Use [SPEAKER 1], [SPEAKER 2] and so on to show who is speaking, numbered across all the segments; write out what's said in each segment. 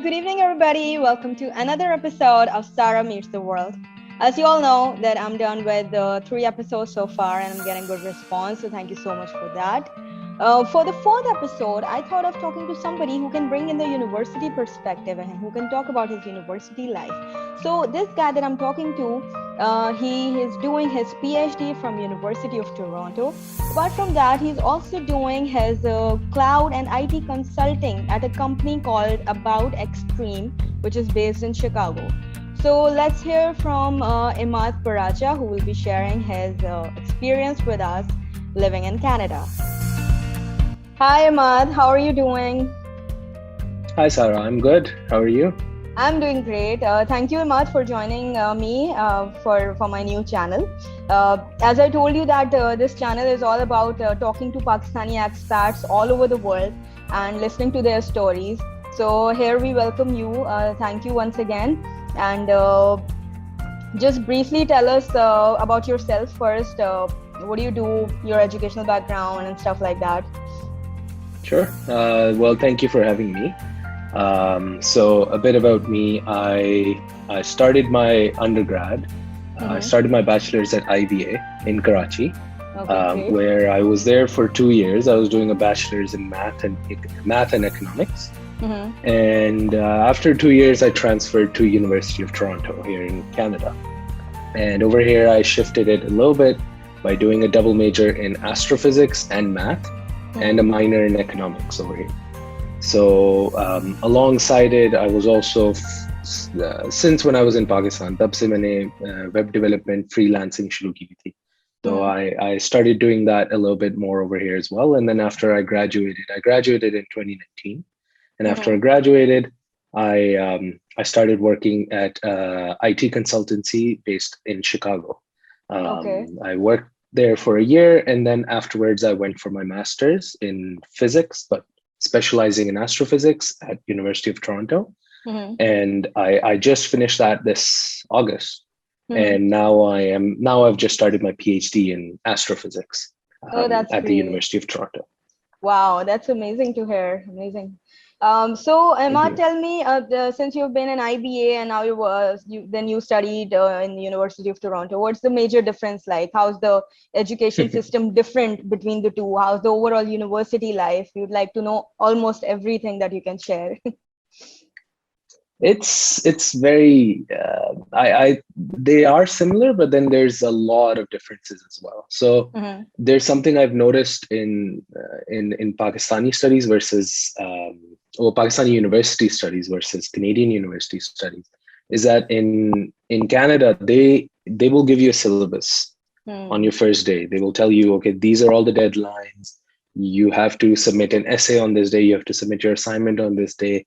[SPEAKER 1] good evening, everybody. Welcome to another episode of Sarah Meets the World. As you all know, that I'm done with 3 episodes so far, and I'm getting good response. So thank you so much for that. For the fourth episode, I thought of talking to somebody who can bring in the university perspective and who can talk about his university life. So this guy that I'm talking to, he is doing his PhD from University of Toronto. Apart from that, he's also doing his cloud and IT consulting at a company called About Extreme, which is based in Chicago. So let's hear from Emad Paracha, who will be sharing his experience with us living in Canada. Hi, Emad. How are you doing?
[SPEAKER 2] Hi, Sarah. I'm good. How are you?
[SPEAKER 1] I'm doing great. Thank you, Emad, for joining me for my new channel. As I told you that this channel is all about talking to Pakistani expats all over the world and listening to their stories. So here we welcome you. Thank you once again. And just briefly tell us about yourself first. What do you do, your educational background and stuff like that?
[SPEAKER 2] Sure. Well, thank you for having me. So a bit about me. I started my undergrad. I started my bachelor's at IBA in Karachi, where I was there for 2 years. I was doing a bachelor's in math and economics. And after 2 years, I transferred to University of Toronto here in Canada. And over here, I shifted it a little bit by doing a double major in astrophysics and math and a minor in economics over here. So alongside it, I was also, since when I was in Pakistan, तब से मैंने web development freelancing शुरू की थी. So I started doing that a little bit more over here as well. And then after I graduated in 2019. And after I graduated, I started working at IT consultancy based in Chicago. I worked there for a year, and then afterwards I went for my master's in physics, but specializing in astrophysics at University of Toronto. And I just finished that this August. And now I've just started my PhD in astrophysics at the University of Toronto.
[SPEAKER 1] Wow, that's amazing to hear. Amazing. So Emad, tell me, since you've been in IBA and now you studied in the University of Toronto, what's the major difference like? How's the education system different between the two? How's the overall university life? We'd like to know almost everything that you can share.
[SPEAKER 2] It's very they are similar, but then there's a lot of differences as well. So there's something I've noticed in Pakistani studies versus Pakistani university studies versus Canadian university studies, is that in Canada they will give you a syllabus on your first day. They will tell you, okay, these are all the deadlines. You have to submit an essay on this day. You have to submit your assignment on this day.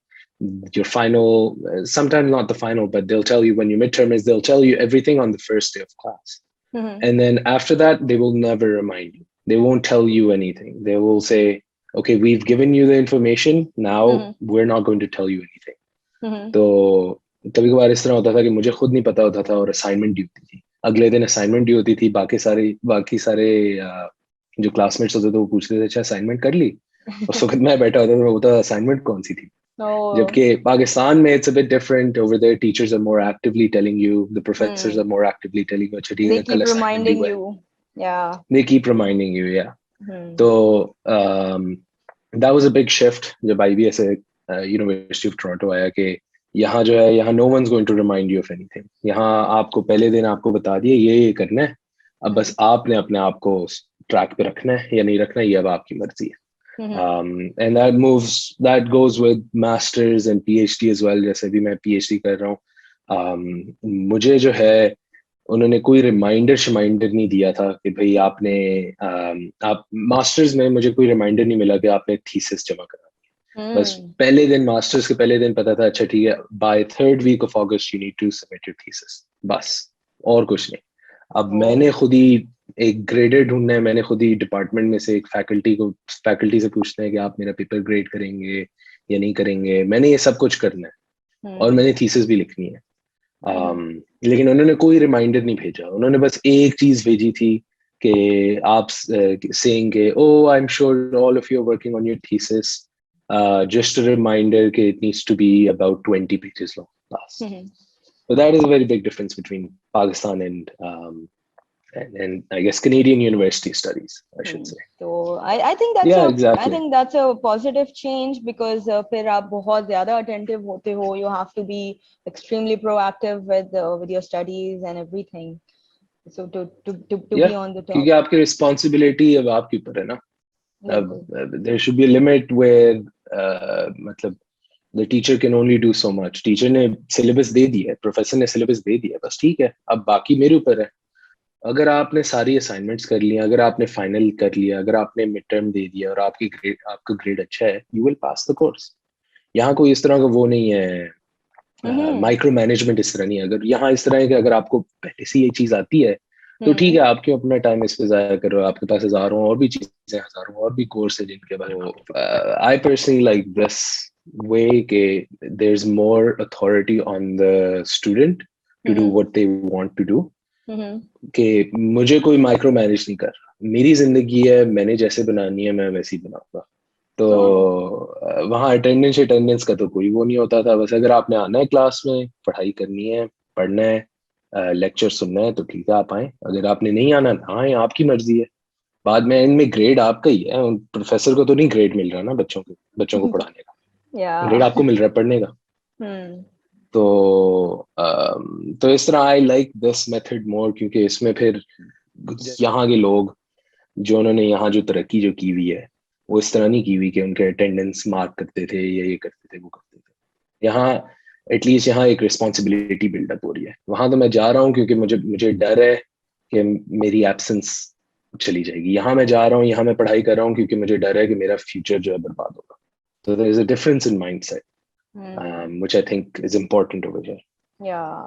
[SPEAKER 2] Your final, sometimes not the final, but they'll tell you when your midterm is, they'll tell you everything on the first day of class. And then after that, they will never remind you. They won't tell you anything. They will say, okay, we've given you the information. Now we're not going to tell you anything. तो कभी कभार इस तरह होता था कि मुझे खुद नहीं पता होता था और असाइनमेंट ड्यू होती थी. अगले दिन असाइनमेंट ड्यू होती थी. बाकी सारे जो क्लासमेट्स होते थे वो पूछते थे, अच्छा असाइनमेंट कर ली? उस वक्त मैं बैठा होता था, मैं बोलता असाइनमेंट कौन सी थी? जबकि पाकिस्तान में it's a bit different. Over there, teachers are more actively telling you, the professors are more actively telling you.
[SPEAKER 1] They keep reminding you. Yeah.
[SPEAKER 2] They keep reminding you, yeah. So that was a big shift जब IBA से University of Toronto आया कि यहाँ जो है, यहाँ no one's going to remind you of anything. यहाँ आपको पहले दिन आपको बता दिए ये करना है. अब बस आपने अपने आप को ट्रैक पे रखना है या नहीं रखना, ये अब आपकी मर्जी है. And that goes with masters and PhD as well. जैसे भी मैं PhD कर रहा हूँ, मुझे जो है उन्होंने कोई रिमाइंडर नहीं दिया था कि भाई आपने आप मास्टर्स में मुझे कोई रिमाइंडर नहीं मिला कि आपने थीसिस जमा करना है. बस पहले दिन, मास्टर्स के पहले दिन पता था, अच्छा ठीक है, by 3rd week of August you need to submit your thesis. बस और कुछ नहीं. अब मैंने खुद ही एक ग्रेडर ढूंढना है. मैंने खुद ही डिपार्टमेंट में से एक फैकल्टी से पूछना है कि आप मेरा पेपर ग्रेड करेंगे या नहीं करेंगे. मैंने ये सब कुछ करना है और मैंने थीसिस भी लिखनी है. लेकिन उन्होंने कोई रिमाइंडर नहीं भेजा. उन्होंने बस एक चीज भेजी थी कि आप saying कि oh I'm sure all of you are working on your thesis, just a reminder that it needs to be about 20 pages long last.
[SPEAKER 1] Mhm.
[SPEAKER 2] So that is a very big difference between Pakistan and I guess Canadian university studies, I should say.
[SPEAKER 1] So I think that's
[SPEAKER 2] Yeah,
[SPEAKER 1] a
[SPEAKER 2] exactly.
[SPEAKER 1] positive change because फिर आप बहुत ज़्यादा attentive होते हो. You have to be extremely proactive with your studies and everything. So to
[SPEAKER 2] Yeah,
[SPEAKER 1] be on the
[SPEAKER 2] क्योंकि
[SPEAKER 1] top.
[SPEAKER 2] आपकी responsibility अब आपके ऊपर है ना.
[SPEAKER 1] बिल्कुल.
[SPEAKER 2] There should be a limit where मतलब the teacher can only do so much. Teacher ने सिलेबस दे दिया है, प्रोफेसर ने सिलेबस दे दिया है, बस ठीक है. अब बाकी मेरे ऊपर है. अगर आपने सारी असाइनमेंट्स कर लिया, अगर आपने फाइनल कर लिया, अगर आपने मिड टर्म दे दिया और आपका ग्रेड अच्छा है, you will pass the course. यहाँ कोई इस तरह का वो नहीं है.
[SPEAKER 1] हम्म.
[SPEAKER 2] माइक्रो मैनेजमेंट इस तरह नहीं है. अगर यहाँ इस तरह है कि अगर आपको पहले से ये चीज आती है तो ठीक है, आप क्यों अपना टाइम इस पे जाया करो. आपके पास हजारों और भी चीजें, हजारों और भी कोर्स है जिनके बारे में आपको पता. I personally like this way के there is more authority on the student to do what they want to do. कि मुझे कोई माइक्रो मैनेज नहीं कर रहा. मेरी जिंदगी है, मैंने जैसे बनानी है मैं वैसे ही बनाऊंगा. तो वहाँ अटेंडेंस अटेंडेंस का तो कोई वो नहीं होता था. बस अगर आपने आना है क्लास में, पढ़ाई करनी है, पढ़ना है, लेक्चर सुनना है तो ठीक है आप आए. अगर आपने नहीं आना ना आए, आपकी मर्जी है. बाद में एंड में ग्रेड आपका ही है. प्रोफेसर को तो नहीं ग्रेड मिल रहा ना बच्चों को पढ़ाने का. Grade
[SPEAKER 1] Yeah.
[SPEAKER 2] आपको मिल रहा है पढ़ने का.
[SPEAKER 1] हम्म.
[SPEAKER 2] तो इस तरह आई लाइक दिस मेथड मोर, क्योंकि इसमें फिर यहाँ के लोग जो उन्होंने यहाँ जो तरक्की जो की हुई है वो इस तरह नहीं की हुई कि उनके अटेंडेंस मार्क करते थे या ये करते थे वो करते थे. यहाँ एटलीस्ट यहाँ एक रिस्पॉन्सिबिलिटी बिल्डअप हो रही है. वहां तो मैं जा रहा हूँ क्योंकि मुझे मुझे डर है कि मेरी एब्सेंस चली जाएगी. यहाँ मैं जा रहा हूँ, यहाँ मैं पढ़ाई कर रहा हूँ क्योंकि मुझे डर है कि मेरा फ्यूचर जो है बर्बाद होगा. तो there is a difference in mindset which I think is important over here.
[SPEAKER 1] Yeah.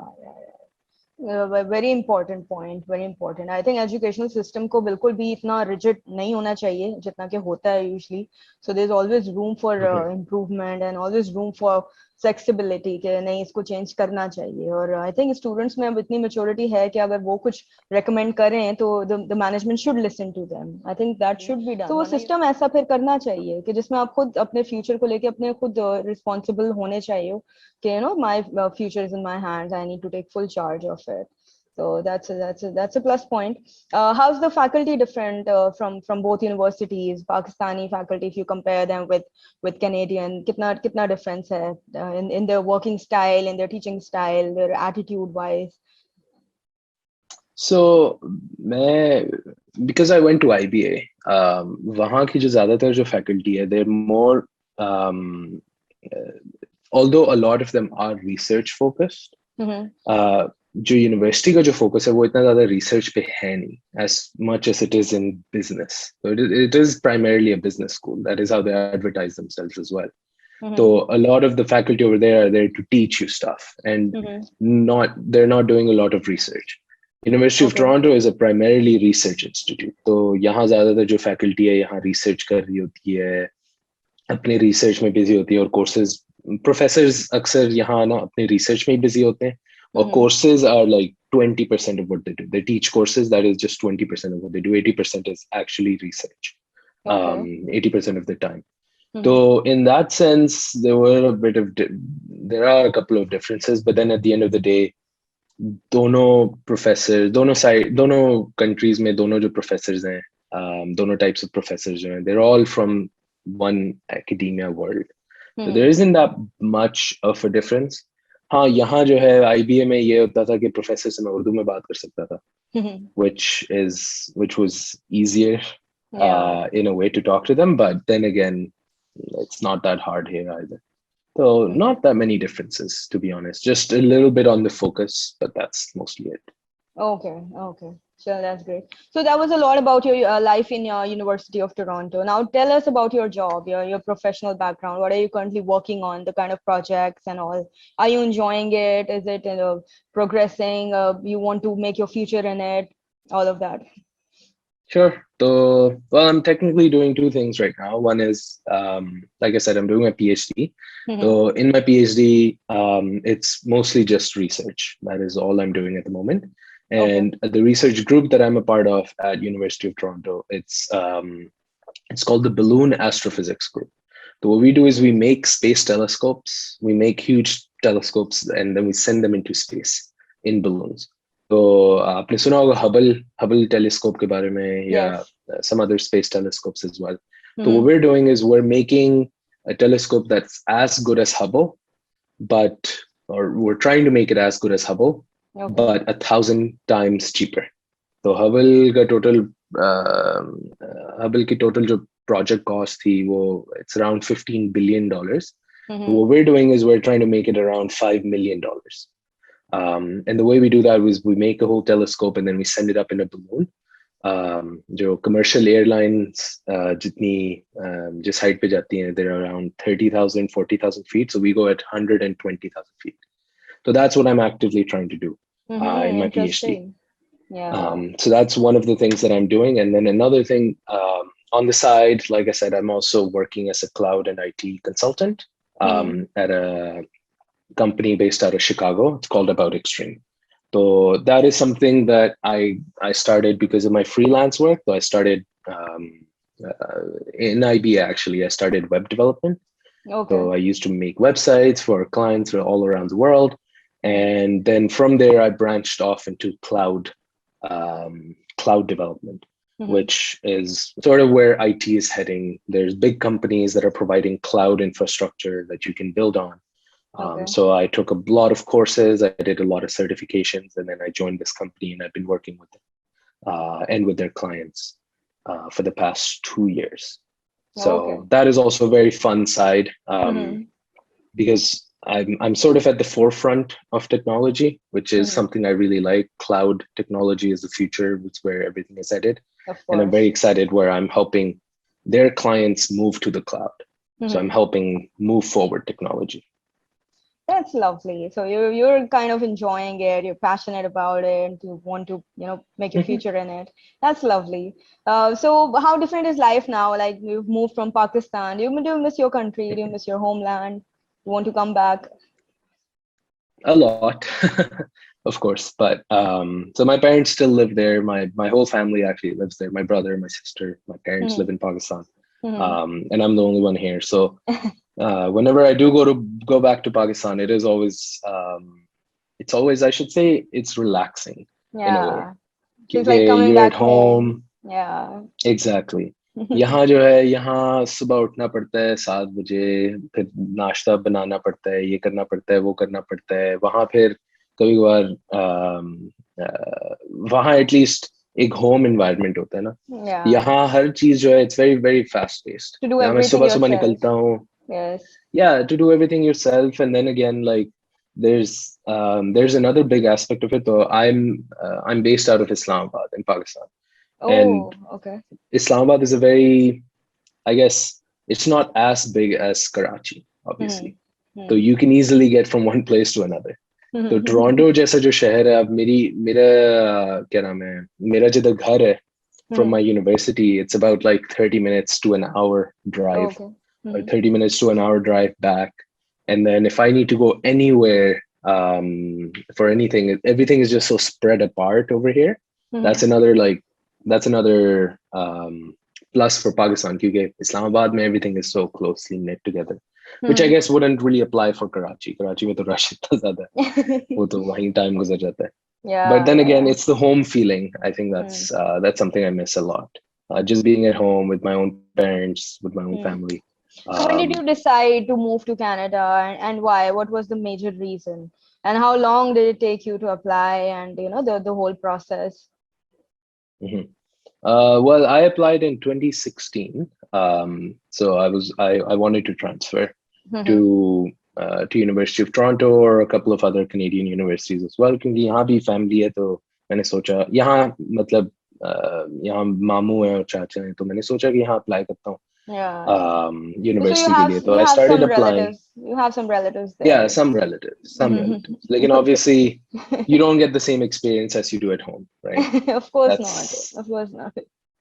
[SPEAKER 1] Very important point, very important. I think educational system को बिल्कुल भी इतना रिजिड नहीं होना चाहिए जितना कि होता है usually. So there is always room for
[SPEAKER 2] Mhm.
[SPEAKER 1] Improvement and always room for flexibility कि नहीं इसको चेंज करना चाहिए. और आई थिंक स्टूडेंट्स में अब इतनी मेच्योरिटी है कि अगर वो कुछ रेकमेंड करें तो the management should listen to them. I think that should be done. तो वो सिस्टम ऐसा फिर करना चाहिए कि जिसमें आप खुद अपने फ्यूचर को लेके अपने खुद रिस्पॉन्सिबल होने चाहिए कि my future is in my hands. I need to take full charge of it. So that's a plus point. How's the faculty different from both universities? Pakistani faculty, if you compare them with Canadian, kitna difference hai in their working style, in their teaching style, their attitude wise?
[SPEAKER 2] So मैं because I went to IBA, वहाँ की जो ज़्यादातर जो faculty है, they're more uh, although a lot of them are research focused. जो university का जो फोकस है वो इतना ज्यादा रिसर्च पे है नहीं, as much as it is in business. So it is primarily a business school. That is how they advertise themselves as well. So a lot of the faculty over there are there to teach you stuff, and they're not doing a lot of research. University of Toronto is a primarily research institute. तो यहाँ ज्यादातर जो faculty है यहाँ research कर रही होती है, अपने research में busy होती है, और courses professors अक्सर यहाँ ना अपने research में ही busy होते हैं. Or courses are like 20% of what they do. They teach courses that is just 20% of what they do. 80% is actually research. 80% of the time. So in that sense, there are a couple of differences, but then at the end of the day, दोनों countries में दोनों जो professors हैं, दोनों types of professors हैं, they're all from one academia world. So there isn't that much of a difference. हाँ, यहाँ जो है IBA में ये होता था कि प्रोफेसर से मैं उर्दू में बात कर सकता था, which was easier in a way to talk to them, but then again, it's not that hard here either. So not that many differences, to be honest. Just a little bit on the focus, but that's mostly it.
[SPEAKER 1] Okay. So that's great. So that was a lot about your life in your University of Toronto. Now tell us about your job, your professional background. What are you currently working on? The kind of projects and all. Are you enjoying it? Is it progressing? You want to make your future in it? All of that.
[SPEAKER 2] Sure. So, well, I'm technically doing two things right now. One is, like I said, I'm doing my PhD. So in my PhD, it's mostly just research. That is all I'm doing at the moment. And the research group that I'm a part of at University of Toronto, it's called the Balloon Astrophysics Group. So what we do is we make space telescopes. We make huge telescopes and then we send them into space in balloons. तो आपने सुना होगा Hubble telescope के बारे में या
[SPEAKER 1] Yes.
[SPEAKER 2] some other space telescopes as well. So what
[SPEAKER 1] Mm-hmm.
[SPEAKER 2] we're doing is we're making a telescope that's as good as Hubble, but or we're trying to make it as good as Hubble,
[SPEAKER 1] Okay.
[SPEAKER 2] but 1,000 times cheaper. तो Hubble का total Hubble की total जो project cost थी वो it's around $15 billion.
[SPEAKER 1] Mm-hmm.
[SPEAKER 2] What we're doing is we're trying to make it around $5 million. And the way we do that is we make a whole telescope and then we send it up in a balloon. जो commercial airlines जितनी जिस height पे जाती हैं, they're around 30,000, 40,000 feet. So we go at 120,000 feet. So that's what I'm actively trying to do
[SPEAKER 1] Mm-hmm.
[SPEAKER 2] in my PhD.
[SPEAKER 1] Interesting. Yeah.
[SPEAKER 2] So that's one of the things that I'm doing. And then another thing on the side, like I said, I'm also working as a cloud and IT consultant
[SPEAKER 1] Mm-hmm.
[SPEAKER 2] at a company based out of Chicago. It's called About Extreme. So that is something that I started because of my freelance work. So I started in IBA, actually. I started web development. So
[SPEAKER 1] Okay.
[SPEAKER 2] I used to make websites for clients all around the world. And then from there, I branched off into cloud development,
[SPEAKER 1] Mm-hmm.
[SPEAKER 2] which is sort of where IT is heading. There's big companies that are providing cloud infrastructure that you can build on.
[SPEAKER 1] Okay.
[SPEAKER 2] So I took a lot of courses, I did a lot of certifications, and then I joined this company and I've been working with them and with their clients for the past 2 years.
[SPEAKER 1] Okay.
[SPEAKER 2] So that is also a very fun side
[SPEAKER 1] Mm-hmm.
[SPEAKER 2] because I'm sort of at the forefront of technology, which is
[SPEAKER 1] Mm-hmm.
[SPEAKER 2] something I really like. Cloud technology is the future. It's where everything is headed.
[SPEAKER 1] Of
[SPEAKER 2] And I'm very
[SPEAKER 1] course.
[SPEAKER 2] excited where I'm helping their clients move to the cloud. So I'm
[SPEAKER 1] Mm-hmm.
[SPEAKER 2] helping move forward technology.
[SPEAKER 1] That's lovely. So you're kind of enjoying it. You're passionate about it. You want to, make your
[SPEAKER 2] Mhm.
[SPEAKER 1] future in it. That's lovely. So how different is life now? Like you've moved from Pakistan. Do you miss your country? Do you miss your homeland? You want to come back?
[SPEAKER 2] A lot, of course. But so my parents still live there. My whole family actually lives there. My brother, my sister, my parents
[SPEAKER 1] Mm-hmm.
[SPEAKER 2] live in Pakistan,
[SPEAKER 1] Mm-hmm.
[SPEAKER 2] and I'm the only one here. So whenever I do go back to Pakistan, it's always, I should say, it's relaxing in a way.
[SPEAKER 1] Yeah. Feels like
[SPEAKER 2] क्योंकि
[SPEAKER 1] coming
[SPEAKER 2] you're at
[SPEAKER 1] back home.
[SPEAKER 2] home.
[SPEAKER 1] Yeah.
[SPEAKER 2] Exactly. यहाँ जो है, यहाँ सुबह उठना पड़ता है 7 बजे, फिर नाश्ता बनाना पड़ता है, ये करना पड़ता है, वो करना पड़ता है। वहाँ फिर कभी कभार वहाँ एटलीस्ट एक होम एनवायरनमेंट होता है ना।
[SPEAKER 1] Yeah.
[SPEAKER 2] यहाँ हर चीज जो है, it's very very fast paced.
[SPEAKER 1] To do
[SPEAKER 2] यहाँ मैं
[SPEAKER 1] everything
[SPEAKER 2] सुबह सुबह
[SPEAKER 1] yourself.
[SPEAKER 2] निकलता हूँ,
[SPEAKER 1] Yes.
[SPEAKER 2] yeah, to do everything yourself. And then again, like there's another big aspect of it. Though I'm based out of Islamabad in Pakistan, and
[SPEAKER 1] Oh, okay.
[SPEAKER 2] Islamabad is a very, I guess, it's not as big as Karachi, obviously. So
[SPEAKER 1] Mm-hmm.
[SPEAKER 2] you can easily get from one place to another. तो Toronto जैसा जो शहर है, अब मेरा क्या नाम है, मेरा जिधर घर है, from my university, it's about like 30 minutes to an hour drive,
[SPEAKER 1] Okay.
[SPEAKER 2] or 30 minutes to an hour drive back. And then if I need to go anywhere for anything, everything is just so spread apart over here.
[SPEAKER 1] Mm-hmm.
[SPEAKER 2] That's another plus for Pakistan, because Islamabad mein everything is so closely knit together, which I
[SPEAKER 1] Mm-hmm.
[SPEAKER 2] guess wouldn't really apply for Karachi. Karachi mein to rush itna zyada hai, wo to wahin time guzar jata hai. But
[SPEAKER 1] Yeah,
[SPEAKER 2] then
[SPEAKER 1] yeah,
[SPEAKER 2] again,
[SPEAKER 1] yeah.
[SPEAKER 2] it's the home feeling. I think
[SPEAKER 1] Mm.
[SPEAKER 2] that's something I miss a lot. Just being at home with my own parents, with my own
[SPEAKER 1] Mm.
[SPEAKER 2] family.
[SPEAKER 1] So when
[SPEAKER 2] Um,
[SPEAKER 1] did you decide to move to Canada and why? What was the major reason? And how long did it take you to apply and the whole process?
[SPEAKER 2] mhm. Well, I applied in 2016. So I wanted to transfer
[SPEAKER 1] Mm-hmm.
[SPEAKER 2] to University of Toronto or a couple of other Canadian universities as well. क्योंकि यहाँ भी family है, तो मैंने सोचा यहाँ मतलब यहाँ मामू हैं और चाचा हैं, तो मैंने सोचा कि यहाँ apply करता हूँ
[SPEAKER 1] Yeah, yeah. So you
[SPEAKER 2] university के
[SPEAKER 1] have
[SPEAKER 2] लिए. तो
[SPEAKER 1] you
[SPEAKER 2] I
[SPEAKER 1] have
[SPEAKER 2] started
[SPEAKER 1] some
[SPEAKER 2] applying.
[SPEAKER 1] relatives. You have some relatives
[SPEAKER 2] Yeah,
[SPEAKER 1] there.
[SPEAKER 2] some relatives. Like, and obviously, you don't get the same experience as you do at home, right?
[SPEAKER 1] Of course not.
[SPEAKER 2] That's
[SPEAKER 1] Of course not.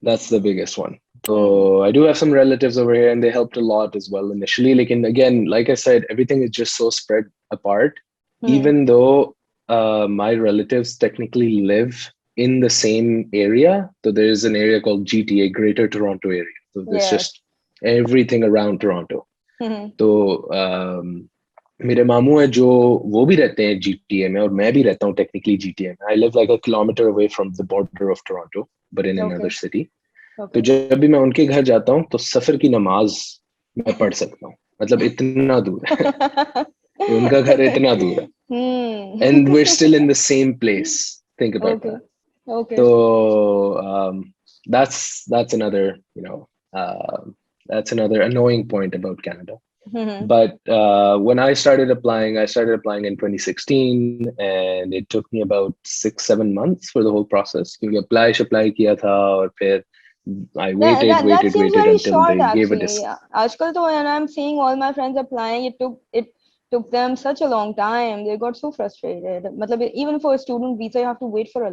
[SPEAKER 2] that's the biggest one.
[SPEAKER 1] Mm.
[SPEAKER 2] So I do have some relatives over here, and they helped a lot as well initially. Like, and again, like I said, everything is just so spread apart.
[SPEAKER 1] Mm.
[SPEAKER 2] Even though my relatives technically live in the same area, so there is an area called GTA, Greater Toronto Area. So there's
[SPEAKER 1] Yes.
[SPEAKER 2] just everything around Toronto.
[SPEAKER 1] Mhm.
[SPEAKER 2] तो मेरे मामू है जो वो भी रहते हैं GTA में और मैं भी रहता हूँ टेक्निकली जीटीए में. I live like a kilometre away from the border of Toronto but in another
[SPEAKER 1] Okay.
[SPEAKER 2] City. तो
[SPEAKER 1] Okay.
[SPEAKER 2] जब भी मैं उनके घर जाता हूँ तो सफर की नमाज मैं पढ़ सकता हूँ. मतलब इतना दूर है. उनका घर इतना दूर है.
[SPEAKER 1] Hmm.
[SPEAKER 2] And we're still in the same place. Think about
[SPEAKER 1] Okay.
[SPEAKER 2] that.
[SPEAKER 1] Okay.
[SPEAKER 2] So that's another, that's another annoying point about Canada.
[SPEAKER 1] Mhm.
[SPEAKER 2] But when I started applying in 2016, and it took me about 6-7 months for the whole process. क्योंकि apply किया था और फिर I
[SPEAKER 1] Yeah, that seems
[SPEAKER 2] waited
[SPEAKER 1] very
[SPEAKER 2] until
[SPEAKER 1] short
[SPEAKER 2] they gave a
[SPEAKER 1] actually. Yeah. आजकल तो when I'm seeing all my friends applying, it took them such a long time. They got so frustrated. मतलब even for a student visa, you have to wait for a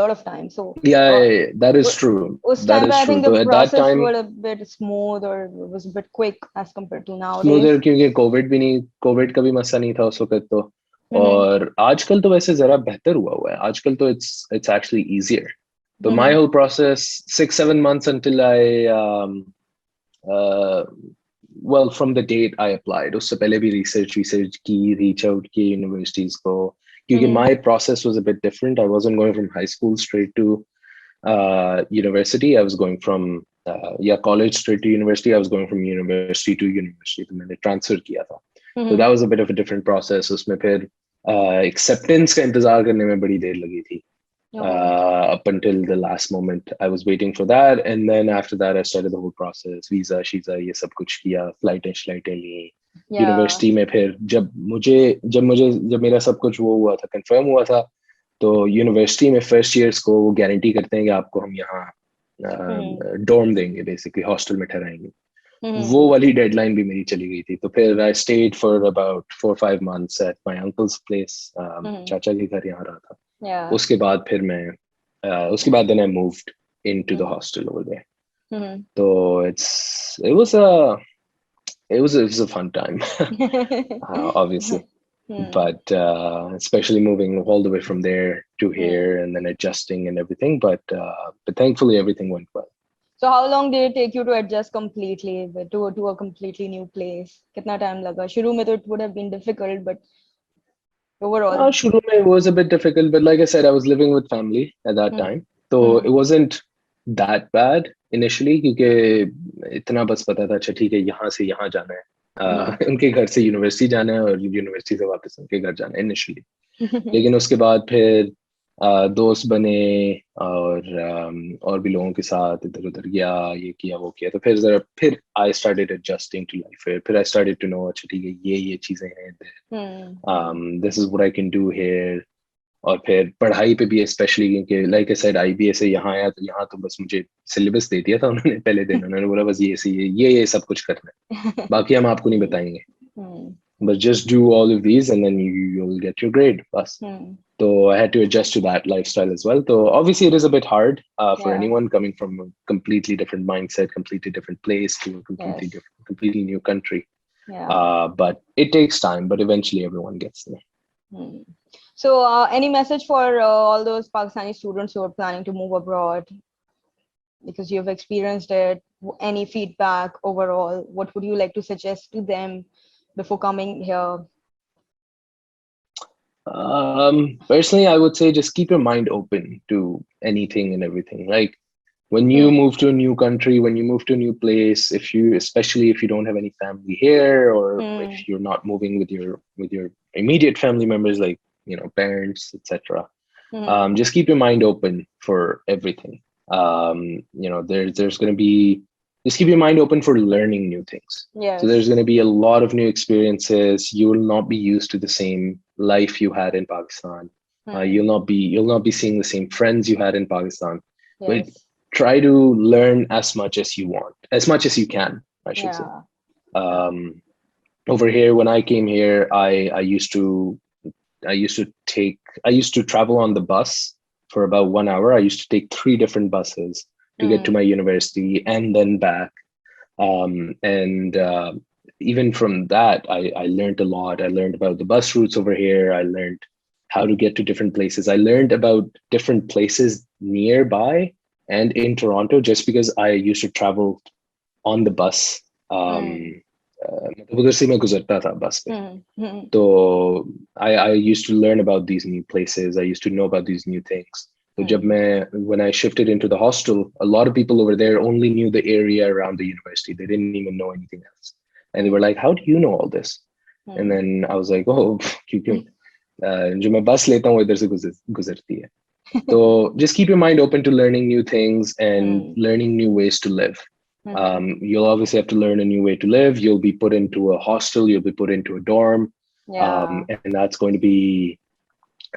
[SPEAKER 1] lot of time. So
[SPEAKER 2] Yeah, that is
[SPEAKER 1] उ-
[SPEAKER 2] true.
[SPEAKER 1] उस
[SPEAKER 2] That
[SPEAKER 1] time पे
[SPEAKER 2] is
[SPEAKER 1] I
[SPEAKER 2] true.
[SPEAKER 1] think the
[SPEAKER 2] So at that
[SPEAKER 1] process
[SPEAKER 2] time,
[SPEAKER 1] was a bit smooth or it was a bit quick as compared to nowadays.
[SPEAKER 2] Smoother क्योंकि Covid का भी मसला नहीं था उस वक्त तो.
[SPEAKER 1] Mm-hmm.
[SPEAKER 2] और आजकल तो वैसे जरा बेहतर हुआ है. आजकल तो it's actually easier. So my
[SPEAKER 1] Mm-hmm.
[SPEAKER 2] whole process, 6-7 months until uh, well, from the date I applied, उससे पहले भी research की, reach out की universities को. क्योंकि
[SPEAKER 1] Mm-hmm.
[SPEAKER 2] my process was a bit different. I wasn't going from high school straight to university. I was going from college straight to university. I was going from university to university. तो मैंने transfer किया था. So
[SPEAKER 1] Mm-hmm.
[SPEAKER 2] that was a bit of a different process. उसमें फिर acceptance का इंतजार करने में बड़ी देर लगी थी.
[SPEAKER 1] Okay.
[SPEAKER 2] Up until the last moment, I was waiting for that, and then after that, I started the whole process. Visa, Sheeza, ये सब कुछ किया, फ्लाइटें ली.
[SPEAKER 1] Yeah.
[SPEAKER 2] यूनिवर्सिटी में फिर जब मेरा सब कुछ वो हुआ था, कंफर्म हुआ था, तो यूनिवर्सिटी में फर्स्ट ईयर्स को वो गारंटी करते हैं कि आपको हम यहाँ
[SPEAKER 1] Mm-hmm.
[SPEAKER 2] डॉर्म देंगे, बेसिकली हॉस्टल में ठहराएंगे. वो
[SPEAKER 1] Mm-hmm.
[SPEAKER 2] वाली डेडलाइन भी मेरी चली गई थी. तो फिर I stayed for about 4-5 months at my uncle's place.
[SPEAKER 1] Mm-hmm.
[SPEAKER 2] चाचा के घर यहाँ रहा था.
[SPEAKER 1] Yeah.
[SPEAKER 2] उसके बाद फिर मैं उसके बाद then I moved into the
[SPEAKER 1] Mm-hmm.
[SPEAKER 2] hostel over there.
[SPEAKER 1] Mm-hmm.
[SPEAKER 2] So it was a fun time, obviously.
[SPEAKER 1] Hmm.
[SPEAKER 2] But especially moving all the way from there to
[SPEAKER 1] Hmm.
[SPEAKER 2] here and then adjusting and everything. But thankfully everything went well.
[SPEAKER 1] So how long did it take you to adjust completely to a completely new place? कितना time लगा? शुरू में तो it would have been difficult, but overall.
[SPEAKER 2] शुरू में it was a bit difficult, but like I said, I was living with family at that
[SPEAKER 1] Hmm.
[SPEAKER 2] time, so
[SPEAKER 1] Hmm.
[SPEAKER 2] it wasn't that bad initially. क्योंकि इतना बस पता था, अच्छा ठीक है, यहाँ से यहाँ जाना है.
[SPEAKER 1] Hmm.
[SPEAKER 2] उनके घर से यूनिवर्सिटी जाना है और यूनिवर्सिटी से वापस उनके घर जाना है इनिशियली. लेकिन उसके बाद फिर दोस्त बने और भी लोगों के साथ इधर उधर गया, ये किया वो किया, तो फिर I started adjusting to life. फिर आई स्टार्टेड टू नो, अच्छा ठीक है, ये चीजें हैं इधर.
[SPEAKER 1] Hmm.
[SPEAKER 2] This is what I can do here. और फिर पढ़ाई पे भी स्पेशली, क्योंकि लाइक आई सेड आईबीए से यहाँ आया, तो यहाँ तो बस मुझे सिलेबस दे दिया था उन्होंने पहले दिन. उन्होंने बोला बस ये से ये सब कुछ करना है, बाकी हम आपको नहीं बताएंगे.
[SPEAKER 1] Hmm.
[SPEAKER 2] But just do all of these and then you'll get your grade. Bas.
[SPEAKER 1] Hmm.
[SPEAKER 2] So I had to adjust to that lifestyle as well. So obviously it is a bit hard for
[SPEAKER 1] Yeah.
[SPEAKER 2] anyone coming from a completely different mindset, completely different place to a
[SPEAKER 1] Yes.
[SPEAKER 2] completely new country.
[SPEAKER 1] Yeah.
[SPEAKER 2] But it takes time, but eventually everyone gets there.
[SPEAKER 1] Hmm. So, any message for all those Pakistani students who are planning to move abroad because you've experienced it? Any feedback overall? What would you like to suggest to them before coming here?
[SPEAKER 2] Personally, I would say just keep your mind open to anything and everything. Like when you
[SPEAKER 1] Hmm.
[SPEAKER 2] move to a new country, when you move to a new place, especially if you don't have any family here, or if
[SPEAKER 1] Hmm.
[SPEAKER 2] you're not moving with your immediate family members, like parents, etc.
[SPEAKER 1] Hmm.
[SPEAKER 2] Just keep your mind open for everything. There's going to be, just keep your mind open for learning new things. So there's
[SPEAKER 1] Yes.
[SPEAKER 2] going to be a lot of new experiences. You will not be used to the same life you had in Pakistan.
[SPEAKER 1] Hmm.
[SPEAKER 2] You'll not be seeing the same friends you had in Pakistan. But
[SPEAKER 1] Yes.
[SPEAKER 2] try to learn as much as you want, as much as you can, I should say.
[SPEAKER 1] Yeah. Yeah.
[SPEAKER 2] Um, Over here, when I came here, I used to travel on the bus for about 1 hour. I used to take 3 different buses to get to
[SPEAKER 1] Hmm.
[SPEAKER 2] my university and then back. And even from that, I learned a lot. I learned about the bus routes over here. I learned how to get to different places. I learned about different places nearby and in Toronto just because I used to travel on the bus
[SPEAKER 1] Hmm.
[SPEAKER 2] मतलब उधर से मैं गुजरता था बस पे.
[SPEAKER 1] Hmm.
[SPEAKER 2] So I used to learn about these new places. I used to know about these new things. So when I shifted into the hostel, a lot of people over there only knew the area around the university. They didn't even know anything else. And they were like, how do you know all this? And then I was like, oh, क्यों जो मैं बस लेता हूँ इधर से गुजरती है. So just keep your mind open to learning new things and learning new ways to live. You'll obviously have to learn a new way to live. You'll be put into a hostel. You'll be put into a dorm.
[SPEAKER 1] Yeah,
[SPEAKER 2] And that's going to be,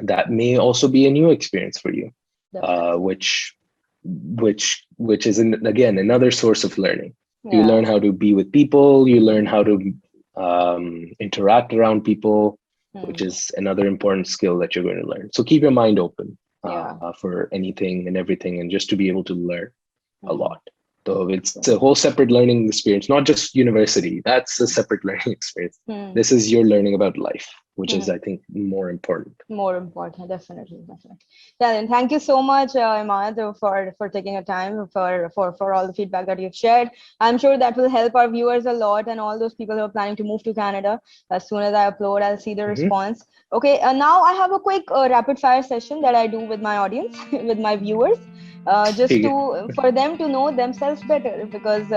[SPEAKER 2] that may also be a new experience for you,
[SPEAKER 1] definitely.
[SPEAKER 2] which is again another source of learning. You
[SPEAKER 1] Yeah.
[SPEAKER 2] learn how to be with people. You learn how to interact around people, which is another important skill that you're going to learn. So keep your mind open
[SPEAKER 1] Yeah.
[SPEAKER 2] for anything and everything, and just to be able to learn a
[SPEAKER 1] Hmm.
[SPEAKER 2] lot. So it's a whole separate learning experience, not just university. That's a separate learning experience. This is your learning about life, which is, I think, more important.
[SPEAKER 1] More important, definitely. Yeah, then thank you so much, Emad, for taking your time for all the feedback that you've shared. I'm sure that will help our viewers a lot, and all those people who are planning to move to Canada. As soon as I upload, I'll see the response. Okay, now I have a quick rapid fire session that I do with my audience, with my viewers. Just for them to know themselves better, because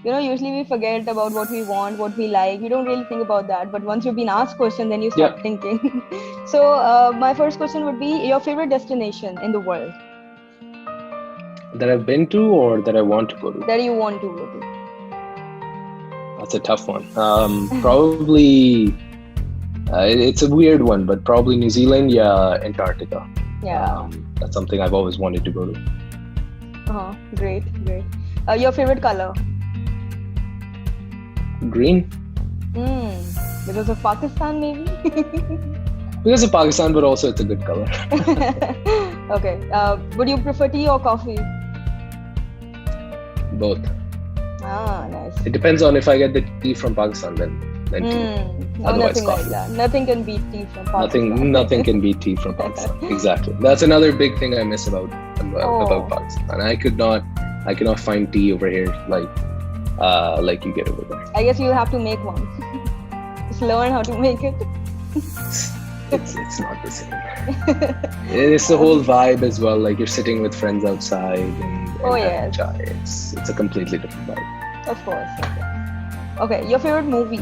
[SPEAKER 1] usually we forget about what we want, what we like. We don't really think about that, but once you've been asked question, then you start thinking. So my first question would be your favorite destination in the world
[SPEAKER 2] that I've been to or that I want to go to.
[SPEAKER 1] That you want to go to.
[SPEAKER 2] That's a tough one. Probably it's a weird one, but probably New Zealand, yeah, Antarctica.
[SPEAKER 1] Yeah.
[SPEAKER 2] That's something I've always wanted to go to.
[SPEAKER 1] Great. Your favorite color?
[SPEAKER 2] Green.
[SPEAKER 1] Because of Pakistan, maybe?
[SPEAKER 2] Because of Pakistan, but also it's a good color.
[SPEAKER 1] Okay. Would you prefer tea or coffee?
[SPEAKER 2] Both.
[SPEAKER 1] Nice.
[SPEAKER 2] It depends on if I get the tea from Pakistan, then tea.
[SPEAKER 1] No,
[SPEAKER 2] otherwise
[SPEAKER 1] nothing
[SPEAKER 2] coffee.
[SPEAKER 1] like that. Nothing can beat tea from Pakistan.
[SPEAKER 2] Nothing can beat tea from Pakistan. Exactly. That's another big thing I miss about Pakistan. I cannot find tea over here like you get over there.
[SPEAKER 1] I guess you'll have to make one. Just learn how to make it.
[SPEAKER 2] It's not the same. It's the whole vibe as well. Like you're sitting with friends outside and having chai. It's a completely different vibe.
[SPEAKER 1] Of course. Okay, your favorite movie?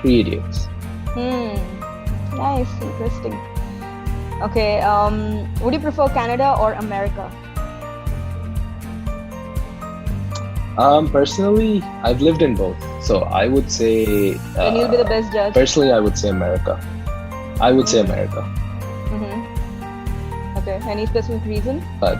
[SPEAKER 2] Three Idiots.
[SPEAKER 1] Nice, interesting. Okay, would you prefer Canada or America?
[SPEAKER 2] Personally, I've lived in both, so I would say.
[SPEAKER 1] Then you'll be the best judge.
[SPEAKER 2] Personally, I would say America. I would say America.
[SPEAKER 1] Okay, any specific reason?
[SPEAKER 2] But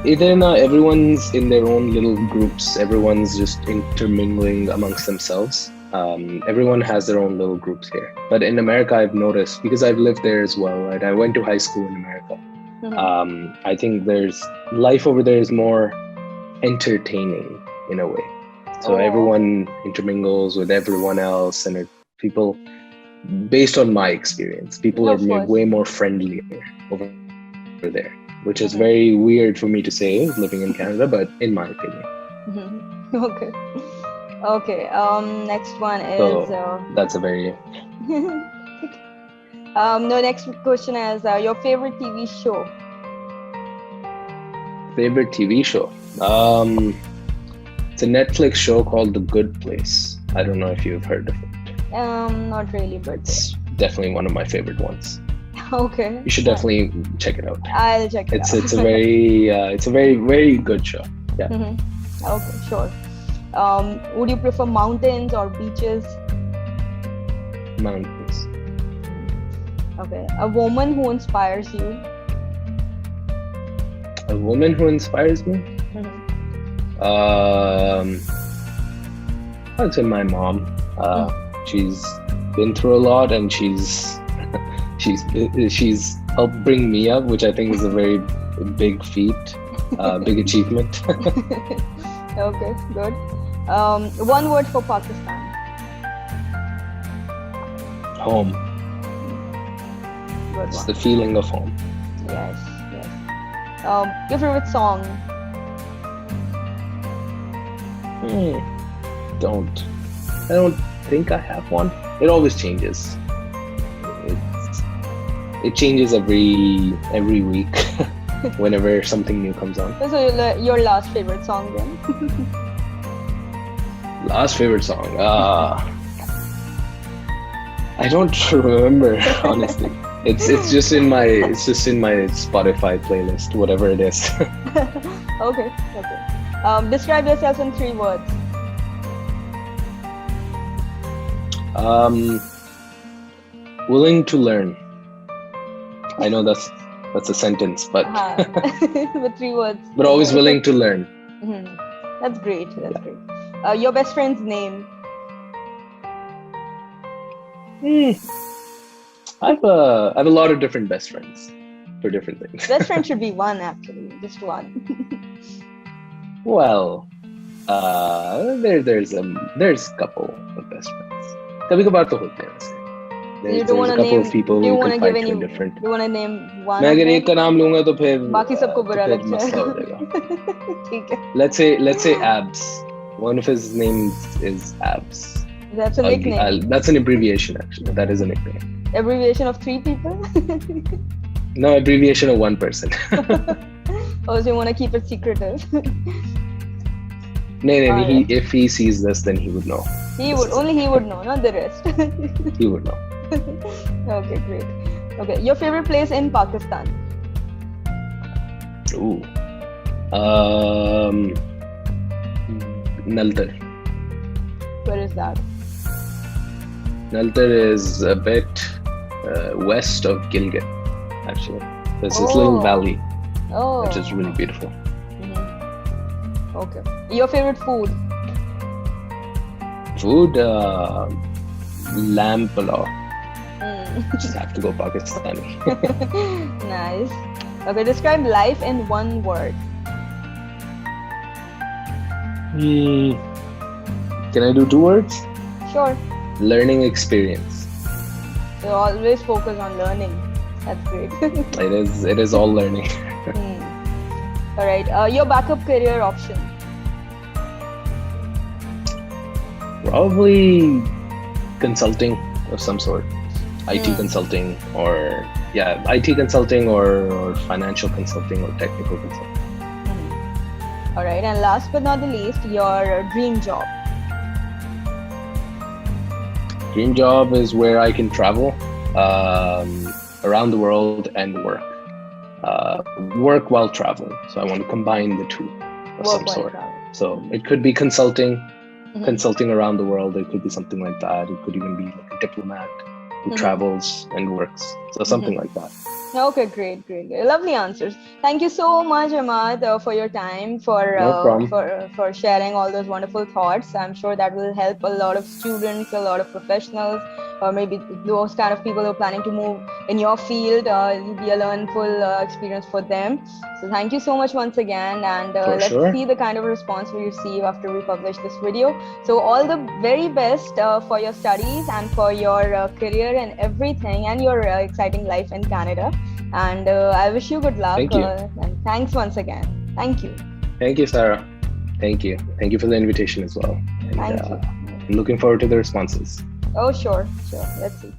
[SPEAKER 2] everyone's in their own little groups. Everyone's just intermingling amongst themselves. Everyone has their own little groups here. But in America, I've noticed, because I've lived there as well, right? I went to high school in America. I think life over there is more entertaining in a way. So everyone intermingles with everyone else, and people, based on my experience, people are way more friendlier over there, which is very weird for me to say living in Canada, but in my opinion.
[SPEAKER 1] Okay. Next one is.
[SPEAKER 2] So that's a very.
[SPEAKER 1] Next question is your favorite TV show.
[SPEAKER 2] Favorite TV show? It's a Netflix show called The Good Place. I don't know if you've heard of it.
[SPEAKER 1] Not really, but
[SPEAKER 2] it's definitely one of my favorite ones.
[SPEAKER 1] Okay.
[SPEAKER 2] You should definitely check it out.
[SPEAKER 1] I'll check it out.
[SPEAKER 2] It's a very very good show. Yeah.
[SPEAKER 1] Okay, sure. Would you prefer mountains or beaches?
[SPEAKER 2] Mountains.
[SPEAKER 1] Okay. A woman who inspires you?
[SPEAKER 2] A woman who inspires me? I'd say my mom. She's been through a lot, and she's helped bring me up, which I think is a very big feat, big achievement.
[SPEAKER 1] Okay, good. One word for Pakistan.
[SPEAKER 2] Home.
[SPEAKER 1] Good
[SPEAKER 2] it's
[SPEAKER 1] one.
[SPEAKER 2] The feeling of home.
[SPEAKER 1] Yes. Your favorite song?
[SPEAKER 2] Hmm, don't. I don't think I have one. It always changes. It's, it changes every week whenever something new comes on.
[SPEAKER 1] So your last favorite song then?
[SPEAKER 2] Last favorite song. I don't remember honestly. It's just in my Spotify playlist, whatever it is.
[SPEAKER 1] Okay. Describe yourself in 3 words.
[SPEAKER 2] Willing to learn. I know that's a sentence, but
[SPEAKER 1] With 3 words.
[SPEAKER 2] but always willing to learn.
[SPEAKER 1] Mm-hmm. That's great. Your best friend's name?
[SPEAKER 2] I have a lot of different best friends for different things.
[SPEAKER 1] Best friend should be one, actually, just one.
[SPEAKER 2] Well, there's a couple of best friends. कभी कभार तो होते हैं वैसे.
[SPEAKER 1] You don't
[SPEAKER 2] There's a couple of people who can fight for different.
[SPEAKER 1] Do you want to name one?
[SPEAKER 2] मैं अगर एक का नाम लूँगा तो फिर
[SPEAKER 1] बाकी सबको बुरा
[SPEAKER 2] फिर
[SPEAKER 1] लगता
[SPEAKER 2] मसला हो
[SPEAKER 1] है.
[SPEAKER 2] जाएगा.
[SPEAKER 1] ठीक है.
[SPEAKER 2] Let's say Abs. One of his names is Abs.
[SPEAKER 1] That's a nickname.
[SPEAKER 2] That's an abbreviation actually. That is a nickname.
[SPEAKER 1] Abbreviation of 3 people?
[SPEAKER 2] No, abbreviation of 1 person.
[SPEAKER 1] Oh, so you want to keep it secretive?
[SPEAKER 2] No, if he sees this, then he would know.
[SPEAKER 1] Only he would know, not the rest.
[SPEAKER 2] He would know.
[SPEAKER 1] Okay, great. Okay, your favorite place in Pakistan?
[SPEAKER 2] Ooh. Naltar.
[SPEAKER 1] Where is that?
[SPEAKER 2] Naltar is a bit west of Gilgit, actually. There's this little valley, which is really beautiful.
[SPEAKER 1] Mm-hmm. Okay. Your favorite food?
[SPEAKER 2] Food, lamb pulao. Just have to go Pakistani.
[SPEAKER 1] Nice. Okay, describe life in 1 word.
[SPEAKER 2] Can I do 2 words?
[SPEAKER 1] Sure.
[SPEAKER 2] Learning experience.
[SPEAKER 1] So always focus on learning. That's great.
[SPEAKER 2] It is all learning.
[SPEAKER 1] All right. Your backup career option?
[SPEAKER 2] Probably consulting of some sort. IT consulting or IT consulting or financial consulting or technical consulting.
[SPEAKER 1] All right. And last but not the least, your dream job?
[SPEAKER 2] Dream job is where I can travel around the world and work. Work while traveling. So I want to combine the two of some sort. So it could be consulting around the world. It could be something like that. It could even be like a diplomat who travels and works. So something like that.
[SPEAKER 1] Okay, great. Lovely answers. Thank you so much, Emad, for your time, for sharing all those wonderful thoughts. I'm sure that will help a lot of students, a lot of professionals, or maybe those kind of people who are planning to move in your field. It'll be a learnful experience for them. So thank you so much once again, and let's see the kind of response we receive after we publish this video. So all the very best for your studies and for your career and everything, and your exciting life in Canada. And I wish you good luck.
[SPEAKER 2] Thank you.
[SPEAKER 1] And thanks once again. Thank you.
[SPEAKER 2] Thank you, Sarah. Thank you for the invitation as well. And,
[SPEAKER 1] thank you.
[SPEAKER 2] I'm looking forward to the responses.
[SPEAKER 1] Oh, sure. Let's see.